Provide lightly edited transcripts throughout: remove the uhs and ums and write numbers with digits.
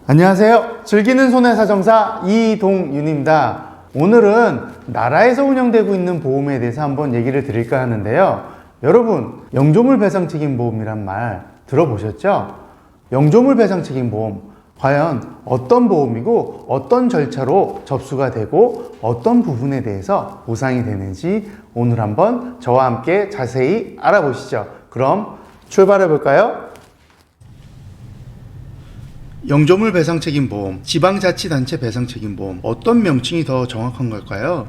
안녕하세요. 즐기는 손해사정사 이동윤입니다. 오늘은 나라에서 운영되고 있는 보험에 대해서 한번 얘기를 드릴까 하는데요. 여러분, 영조물 배상책임보험이란 말 들어보셨죠? 영조물 배상책임보험, 과연 어떤 보험이고 어떤 절차로 접수가 되고 어떤 부분에 대해서 보상이 되는지 오늘 한번 저와 함께 자세히 알아보시죠. 그럼 출발해 볼까요? 영조물 배상책임보험, 지방자치단체 배상책임보험, 어떤 명칭이 더 정확한 걸까요?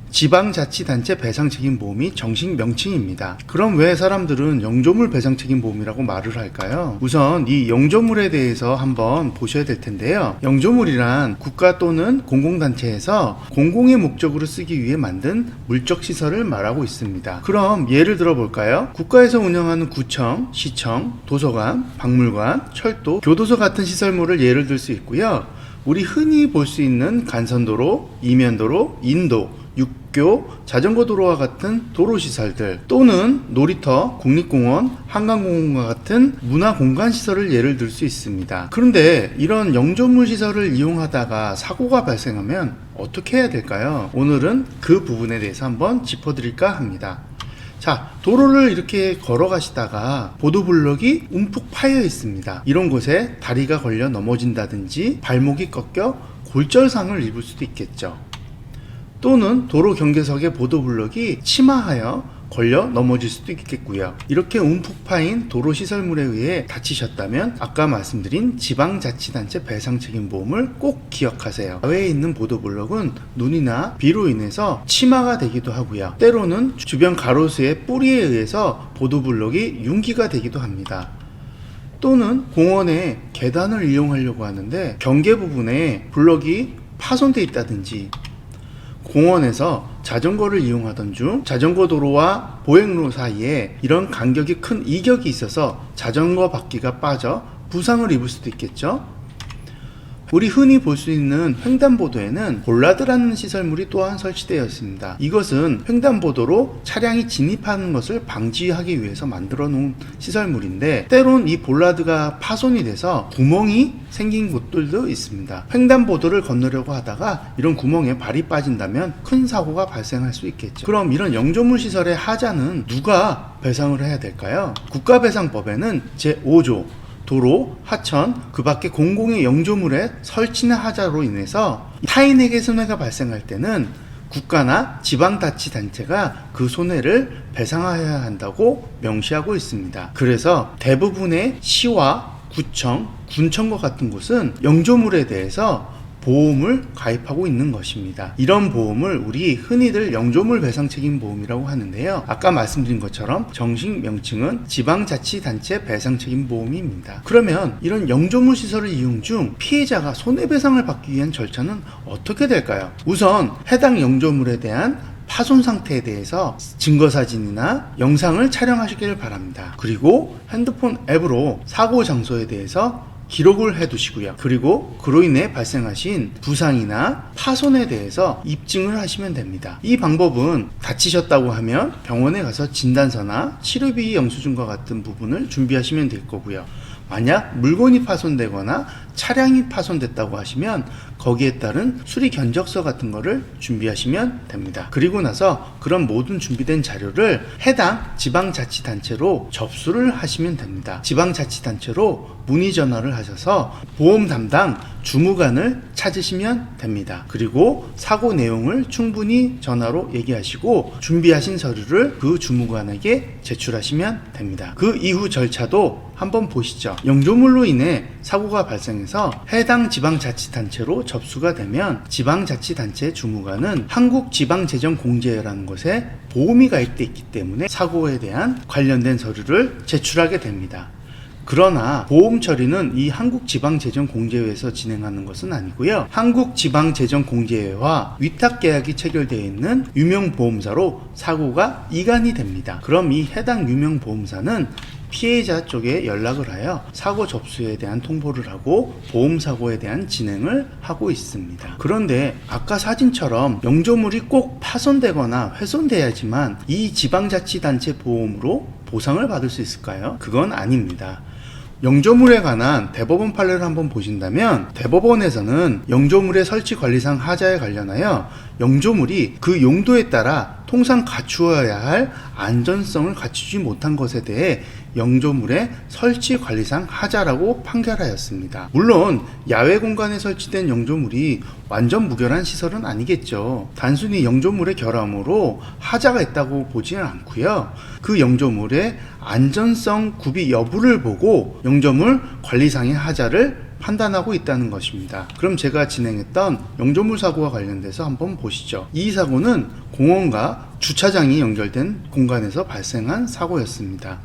지방자치단체 배상책임보험이 정식 명칭입니다. 그럼 왜 사람들은 영조물 배상책임보험이라고 말을 할까요? 우선 이 영조물에 대해서 한번 보셔야 될 텐데요. 영조물이란 국가 또는 공공단체에서 공공의 목적으로 쓰기 위해 만든 물적시설을 말하고 있습니다. 그럼 예를 들어 볼까요? 국가에서 운영하는 구청, 시청, 도서관, 박물관, 철도, 교도소 같은 시설물을 예를 들 수 있고요. 우리 흔히 볼 수 있는 간선도로, 이면도로, 인도, 육교, 자전거도로와 같은 도로시설들 또는 놀이터, 국립공원, 한강공원과 같은 문화공간시설을 예를 들 수 있습니다. 그런데 이런 영조물 시설을 이용하다가 사고가 발생하면 어떻게 해야 될까요? 오늘은 그 부분에 대해서 한번 짚어드릴까 합니다. 자, 도로를 이렇게 걸어가시다가 보도블럭이 움푹 파여 있습니다. 이런 곳에 다리가 걸려 넘어진다든지 발목이 꺾여 골절상을 입을 수도 있겠죠. 또는 도로 경계석에 보도블럭이 침하하여 걸려 넘어질 수도 있겠고요. 이렇게 움푹 파인 도로 시설물에 의해 다치셨다면 아까 말씀드린 지방자치단체 배상책임보험을 꼭 기억하세요. 야외에 있는 보도블럭은 눈이나 비로 인해서 침하가 되기도 하고요. 때로는 주변 가로수의 뿌리에 의해서 보도블럭이 융기가 되기도 합니다. 또는 공원에 계단을 이용하려고 하는데 경계 부분에 블럭이 파손되어 있다든지 공원에서 자전거를 이용하던 중 자전거 도로와 보행로 사이에 이런 간격이 큰 이격이 있어서 자전거 바퀴가 빠져 부상을 입을 수도 있겠죠. 우리 흔히 볼 수 있는 횡단보도에는 볼라드라는 시설물이 또한 설치되어 있습니다. 이것은 횡단보도로 차량이 진입하는 것을 방지하기 위해서 만들어 놓은 시설물인데 때론 이 볼라드가 파손이 돼서 구멍이 생긴 곳들도 있습니다. 횡단보도를 건너려고 하다가 이런 구멍에 발이 빠진다면 큰 사고가 발생할 수 있겠죠. 그럼 이런 영조물 시설의 하자는 누가 배상을 해야 될까요? 국가배상법에는 제5조 도로, 하천, 그 밖에 공공의 영조물의 설치나 하자로 인해서 타인에게 손해가 발생할 때는 국가나 지방자치단체가 그 손해를 배상해야 한다고 명시하고 있습니다. 그래서 대부분의 시와 구청, 군청과 같은 곳은 영조물에 대해서 보험을 가입하고 있는 것입니다. 이런 보험을 우리 흔히들 영조물 배상책임보험이라고 하는데요. 아까 말씀드린 것처럼 정식 명칭은 지방자치단체 배상책임보험입니다. 그러면 이런 영조물 시설을 이용 중 피해자가 손해배상을 받기 위한 절차는 어떻게 될까요? 우선 해당 영조물에 대한 파손 상태에 대해서 증거사진이나 영상을 촬영하시길 바랍니다. 그리고 핸드폰 앱으로 사고 장소에 대해서 기록을 해 두시고요. 그리고 그로 인해 발생하신 부상이나 파손에 대해서 입증을 하시면 됩니다. 이 방법은 다치셨다고 하면 병원에 가서 진단서나 치료비 영수증과 같은 부분을 준비하시면 될 거고요. 만약 물건이 파손되거나 차량이 파손됐다고 하시면 거기에 따른 수리 견적서 같은 거를 준비하시면 됩니다. 그리고 나서 그런 모든 준비된 자료를 해당 지방자치단체로 접수를 하시면 됩니다. 지방자치단체로 문의 전화를 하셔서 보험 담당 주무관을 찾으시면 됩니다. 그리고 사고 내용을 충분히 전화로 얘기하시고 준비하신 서류를 그 주무관에게 제출하시면 됩니다. 그 이후 절차도 한번 보시죠. 영조물로 인해 사고가 발생해서 해당 지방자치단체로 접수가 되면 지방자치단체 주무관은 한국지방재정공제회라는 곳에 보험이 가입되어 있기 때문에 사고에 대한 관련된 서류를 제출하게 됩니다. 그러나 보험 처리는 이 한국지방재정공제회에서 진행하는 것은 아니고요. 한국지방재정공제회와 위탁계약이 체결되어 있는 유명보험사로 사고가 이관이 됩니다. 그럼 이 해당 유명보험사는 피해자 쪽에 연락을 하여 사고 접수에 대한 통보를 하고 보험사고에 대한 진행을 하고 있습니다. 그런데 아까 사진처럼 영조물이 꼭 파손되거나 훼손돼야지만 이 지방자치단체 보험으로 보상을 받을 수 있을까요? 그건 아닙니다. 영조물에 관한 대법원 판례를 한번 보신다면 대법원에서는 영조물의 설치 관리상 하자에 관련하여 영조물이 그 용도에 따라 통상 갖추어야 할 안전성을 갖추지 못한 것에 대해 영조물의 설치 관리상 하자라고 판결하였습니다. 물론 야외 공간에 설치된 영조물이 완전 무결한 시설은 아니겠죠. 단순히 영조물의 결함으로 하자가 있다고 보지는 않고요. 그 영조물의 안전성 구비 여부를 보고 영조물 관리상의 하자를 판단하고 있다는 것입니다. 그럼 제가 진행했던 영조물 사고와 관련돼서 한번 보시죠. 이 사고는 공원과 주차장이 연결된 공간에서 발생한 사고였습니다.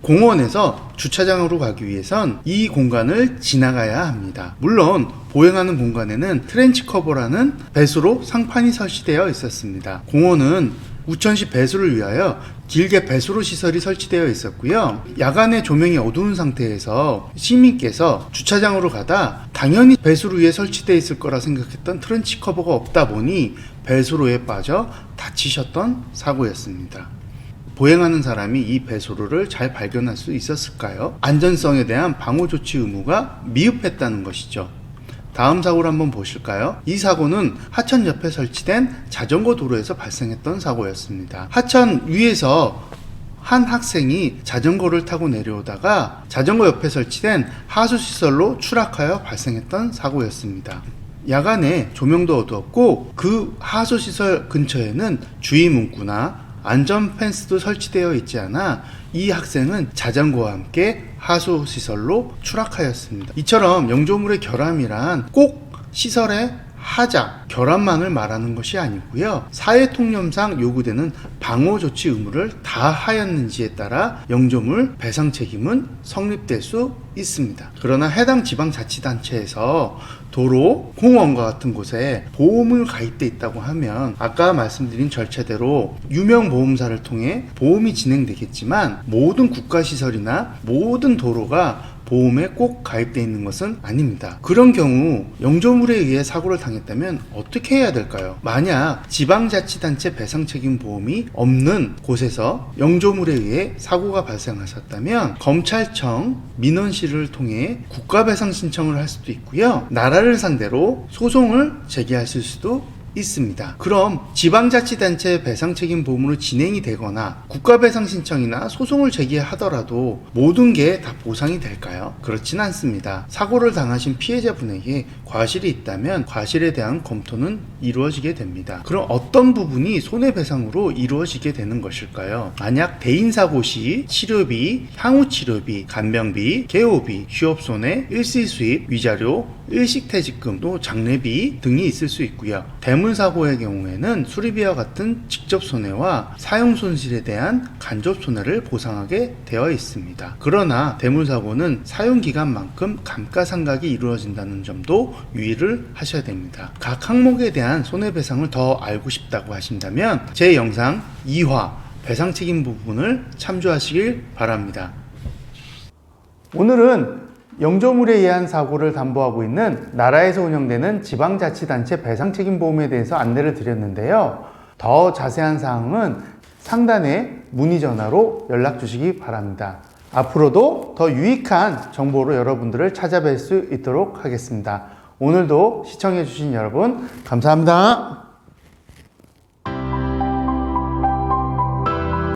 공원에서 주차장으로 가기 위해선 이 공간을 지나가야 합니다. 물론 보행하는 공간에는 트렌치 커버라는 배수로 상판이 설치되어 있었습니다. 공원은 우천시 배수를 위하여 길게 배수로 시설이 설치되어 있었고요. 야간에 조명이 어두운 상태에서 시민께서 주차장으로 가다 당연히 배수로에 설치되어 있을 거라 생각했던 트렌치 커버가 없다 보니 배수로에 빠져 다치셨던 사고였습니다. 보행하는 사람이 이 배수로를 잘 발견할 수 있었을까요? 안전성에 대한 방호 조치 의무가 미흡했다는 것이죠. 다음 사고를 한번 보실까요? 이 사고는 하천 옆에 설치된 자전거 도로에서 발생했던 사고였습니다. 하천 위에서 한 학생이 자전거를 타고 내려오다가 자전거 옆에 설치된 하수시설로 추락하여 발생했던 사고였습니다. 야간에 조명도 어두웠고 그 하수시설 근처에는 주의 문구나 안전 펜스도 설치되어 있지 않아 이 학생은 자전거와 함께 하수시설로 추락하였습니다. 이처럼 영조물의 결함이란 꼭 시설의 하자, 결함만을 말하는 것이 아니고요. 사회통념상 요구되는 방호조치 의무를 다하였는지에 따라 영조물 배상 책임은 성립될 수 있습니다. 그러나 해당 지방자치단체에서 도로, 공원과 같은 곳에 보험을 가입돼 있다고 하면 아까 말씀드린 절차대로 유명보험사를 통해 보험이 진행되겠지만 모든 국가시설이나 모든 도로가 보험에 꼭 가입되어 있는 것은 아닙니다. 그런 경우 영조물에 의해 사고를 당했다면 어떻게 해야 될까요? 만약 지방자치단체 배상책임보험이 없는 곳에서 영조물에 의해 사고가 발생하셨다면 검찰청 민원실을 통해 국가배상 신청을 할 수도 있고요. 나라를 상대로 소송을 제기하실 수도 있습니다. 그럼 지방자치단체 배상책임보험으로 진행이 되거나 국가배상 신청이나 소송을 제기하더라도 모든 게 다 보상이 될까요? 그렇진 않습니다. 사고를 당하신 피해자분에게 과실이 있다면 과실에 대한 검토는 이루어지게 됩니다. 그럼 어떤 부분이 손해배상으로 이루어지게 되는 것일까요? 만약 대인사고 시 치료비, 향후치료비, 간병비, 개호비, 취업손해, 일시수입, 위자료, 일식퇴직금, 또 장례비 등이 있을 수 있고요. 대물사고의 경우에는 수리비와 같은 직접 손해와 사용 손실에 대한 간접 손해를 보상하게 되어 있습니다. 그러나 대물사고는 사용 기간만큼 감가상각이 이루어진다는 점도 유의를 하셔야 됩니다. 각 항목에 대한 손해배상을 더 알고 싶다고 하신다면 제 영상 2화 배상책임 부분을 참조하시길 바랍니다. 오늘은 영조물에 의한 사고를 담보하고 있는 나라에서 운영되는 지방자치단체 배상책임보험에 대해서 안내를 드렸는데요. 더 자세한 사항은 상단에 문의 전화로 연락 주시기 바랍니다. 앞으로도 더 유익한 정보로 여러분들을 찾아뵐 수 있도록 하겠습니다. 오늘도 시청해 주신 여러분 감사합니다.